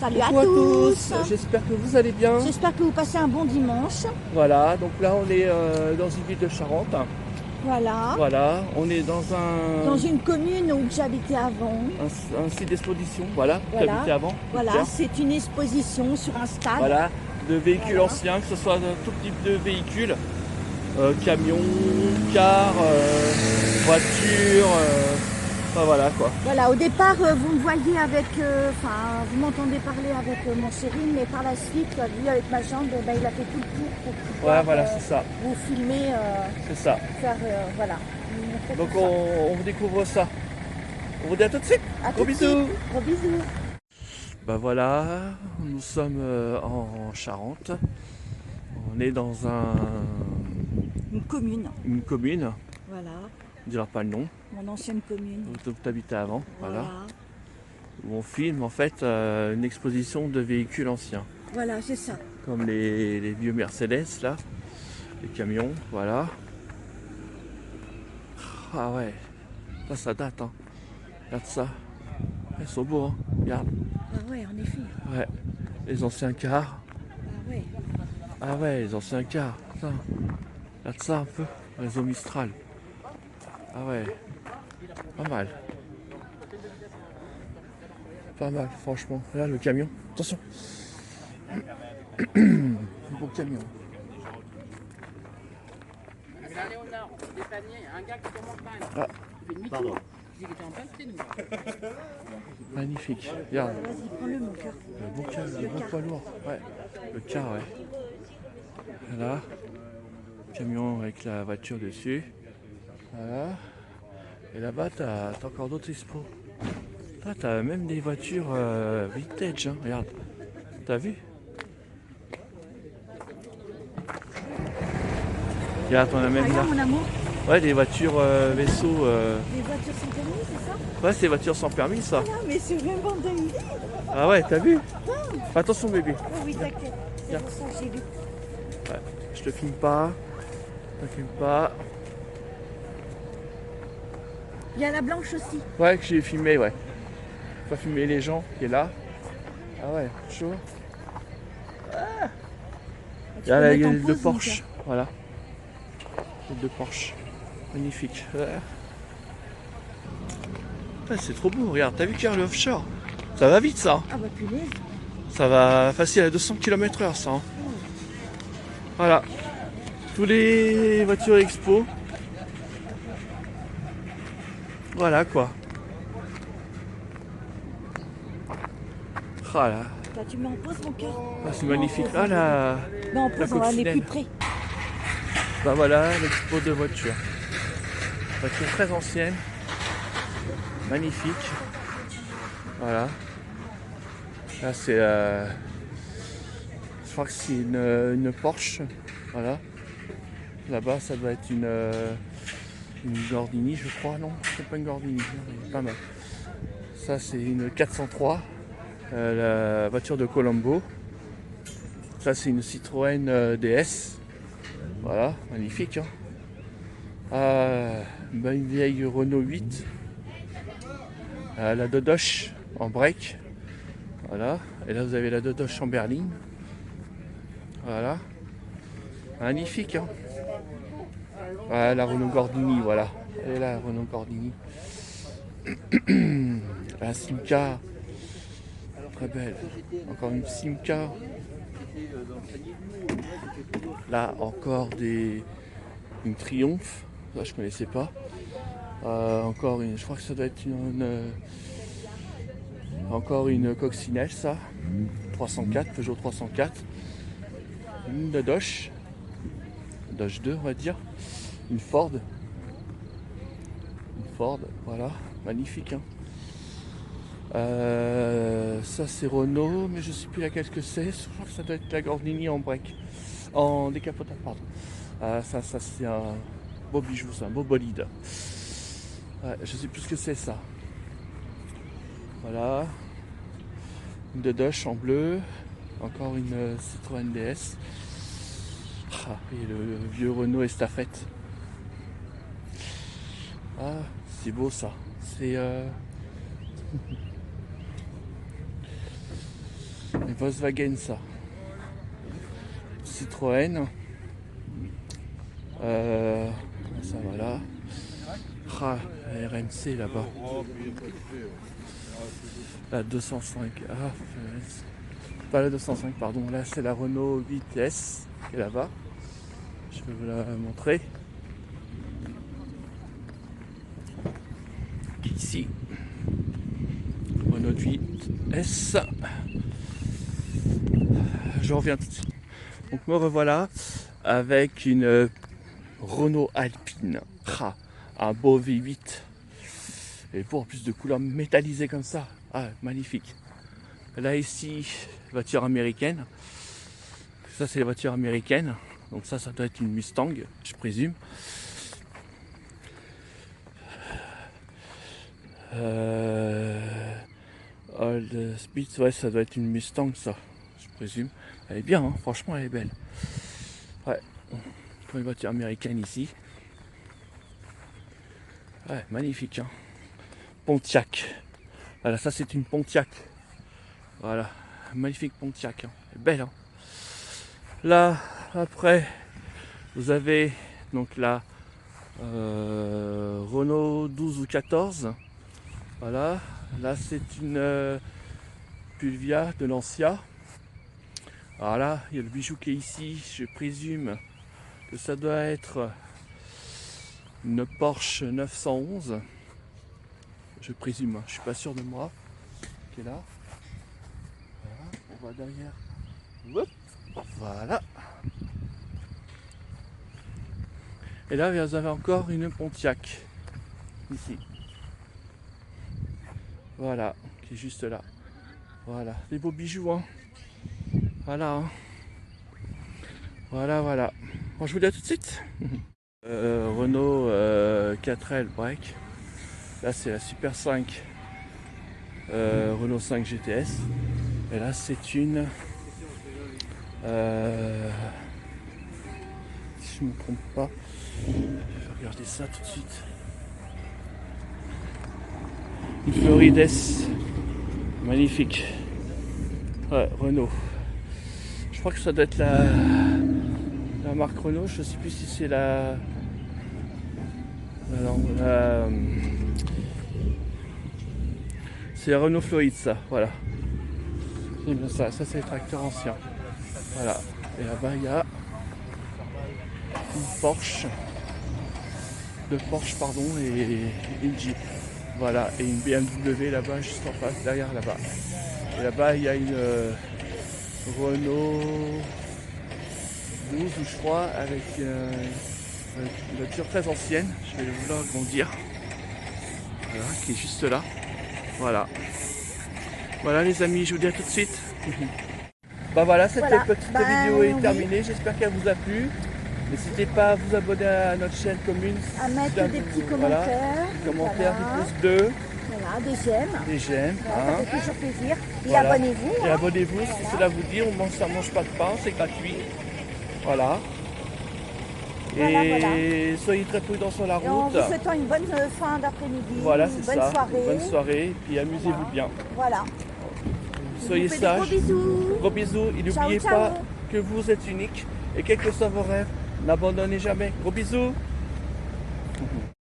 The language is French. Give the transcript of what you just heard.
Salut à Coucou à tous, tous. j'espère que vous allez bien. J'espère que vous passez un bon dimanche. Voilà, donc là on est dans une ville de Charente. Voilà. Voilà, on est dans Dans une commune où j'habitais avant. un site d'exposition, voilà, qui Voilà. habitait avant. Voilà, Tiens. c'est une exposition sur un stade. Voilà, de véhicules Voilà. anciens, que ce soit tout type de véhicules, camions, cars, voitures, enfin voilà quoi. Voilà, au départ, vous me voyez avec, vous m'entendez parler avec mon chéri, mais par la suite, lui avec ma jambe, ben, il a fait tout le tour pour pouvoir Ouais, voilà, c'est ça, vous filmer, c'est ça. faire, voilà. vous montrer Donc tout ça. on découvre ça. On vous dit à tout de suite. À Gros tout de bisous. suite. Gros bisous. Bah voilà, nous sommes en Charente. On est dans Une commune. une commune, Voilà, on ne dira pas le nom, mon ancienne commune. où tu habitais avant, voilà. Voilà. Où on filme en fait une exposition de véhicules anciens, Voilà, c'est ça. comme les vieux Mercedes là, les camions, voilà. Ah ouais, ça date, hein. Regarde ça, ils sont beaux, hein. Regarde, Ah ouais, en effet. ouais, les anciens cars. Ah ouais. Ah ouais, les anciens cars, putain. Regarde ça un peu, réseau Mistral. Ah ouais, pas mal. Pas mal, franchement. Là, le camion. Attention. Bon camion. Là, Léonard, des paniers, un gars qui tombe en panne. Ah, Il fait demi-tour. pardon. Il dit qu'il était en panne, c'était nous. Magnifique. Regarde, Vas-y, prends-le, mon cœur. le bon camion, le bon poids lourd. Ouais, le car, ouais. Voilà. Camion avec la voiture dessus. Voilà. Et là-bas, t'as encore d'autres expos. Là, t'as même des voitures vintage, hein. Regarde. T'as vu? Regarde, on a même là. Regarde, mon amour, Ouais, des voitures vaisseaux. les voitures sont permis, c'est ça? Ouais, c'est des voitures sans permis, ça. Ah, mais c'est même vendredi. Ah ouais, t'as vu? Attention, bébé. Oh oui, t'inquiète. C'est Tiens. pour ça que j'ai vu. Ouais, je te filme pas. Je te filme pas. Il y a la blanche aussi. Ouais, que j'ai filmé, ouais. Faut pas filmer les gens qui est là. Ah ouais, chaud. Tu Il y a peux la mettre en gueule de pause, mon Porsche. Voilà. Gueule de Porsche. Magnifique. Ouais. Ouais, c'est trop beau, regarde. T'as vu qu'il y a le offshore? Ça va vite, ça. cœur. Ah bah punaise. Ça va facile à 200 km/h, ça. Hein. Voilà. Tous les voitures expo. Voilà quoi. Ah là, Là, tu mets en pause, mon cœur. ah, c'est magnifique. Ah là, Mais en pause, on va aller plus coccinelle. près. Bah voilà l'expo de voitures. Voiture très ancienne. Magnifique. Voilà. Là c'est je crois que c'est une Porsche. Voilà. Là-bas ça doit être une Gordini je crois. Non, c'est pas une Gordini. Non, pas mal. Ça c'est une 403. La voiture de Colombo. Ça c'est une Citroën DS. Voilà, magnifique. Hein. Une vieille Renault 8. La Dodoche en break. Voilà. Et là vous avez la Dodoche en berline. Voilà. Magnifique. Hein. Voilà, la Renault Gordini, voilà. Elle est là, la Renault Gordini. La Simca. Très belle. Encore une Simca. Là encore une Triumph. Ça je connaissais pas. Encore une. Je crois que ça doit être encore une coccinelle ça. 304, Peugeot 304. Une Dodge. Dodge 2 on va dire. Une Ford. Une Ford, voilà. Magnifique hein. Ça c'est Renault, mais je sais plus laquelle que c'est. Je crois que ça doit être la Gordini en break. En décapotable, pardon. Ça c'est un beau bijou, c'est un beau bolide. Ouais, je sais plus ce que c'est ça. Voilà. Une Dodge en bleu. Encore une Citroën DS. Et le vieux Renault Estafette. Ah, c'est beau ça. C'est Et Volkswagen, ça. Citroën. Ça voilà. Ah, la RMC là-bas. La 205. Ah, pas la 205, pardon. Là, c'est la Renault 8S qui est là-bas. Je vais vous la montrer. Ici. Renault 8S. Je reviens tout de suite. Donc me revoilà avec une Renault Alpine. Ah, un beau V8. Et pour en plus de couleurs métallisées comme ça. Ah, magnifique. Là ici, voiture américaine. Ça c'est les voitures américaines. Donc ça doit être une Mustang, je présume. Old Speed, ouais, ça doit être une Mustang, ça, je présume. Elle est bien, hein, franchement, elle est belle. Ouais, pour une voiture américaine ici. Ouais, magnifique, hein. Pontiac. Voilà, ça c'est une Pontiac. Voilà, magnifique Pontiac, hein. Elle est belle, hein. Là, après, vous avez donc la Renault 12 ou 14. Voilà, là c'est une Pulvia de Lancia. Alors là, il y a le bijou qui est ici. Je présume que ça doit être une Porsche 911. Je présume, hein, je suis pas sûr de moi. Qui est là. Voilà, on voit derrière. Hop, voilà. Et là, vous avez encore une Pontiac. Ici. Voilà, qui est juste là. Voilà, des beaux bijoux, hein. Voilà, hein. Voilà. Bon, je vous dis à tout de suite. Renault 4L Break. Là, c'est la Super 5 Renault 5 GTS. Et là, c'est une... si je ne me trompe pas, je vais regarder ça tout de suite. Une Florides, magnifique. Ouais, Renault. Je crois que ça doit être la marque Renault. Je ne sais plus si c'est la. Non, c'est la Renault Floride, ça. Voilà. C'est bien ça. Ça, c'est les tracteurs anciens. Voilà. Et là-bas, il y a une Porsche. Deux Porsche, pardon, et une Jeep. Voilà, et une BMW là-bas, juste en face, derrière là-bas. Et là-bas, il y a une Renault 12, je crois, avec une voiture très ancienne. Je vais vous l'agrandir. Voilà, qui est juste là. Voilà. Voilà les amis, je vous dis à tout de suite. Bah voilà, cette petite vidéo est terminée. J'espère qu'elle vous a plu. N'hésitez pas à vous abonner à notre chaîne commune. À mettre des petits voilà, commentaires. Des commentaires, Voilà. des pouces bleus. Voilà, des j'aime. Des j'aime. Voilà, ça fait toujours plaisir. Et Voilà. abonnez-vous. Et abonnez-vous, si cela vous dit, ça ne mange pas de pain, c'est gratuit. Voilà. Et soyez très prudents sur la Et en route. vous souhaitant une bonne fin d'après-midi. Voilà, une c'est bonne ça. soirée. Bonne soirée, et puis amusez-vous bien. Voilà. Soyez Je vous fais sages. des gros bisous. Gros bisous. Et Ciao, n'oubliez ciao. pas que vous êtes unique. Et quels que soient vos rêves, n'abandonnez jamais. Gros bisous.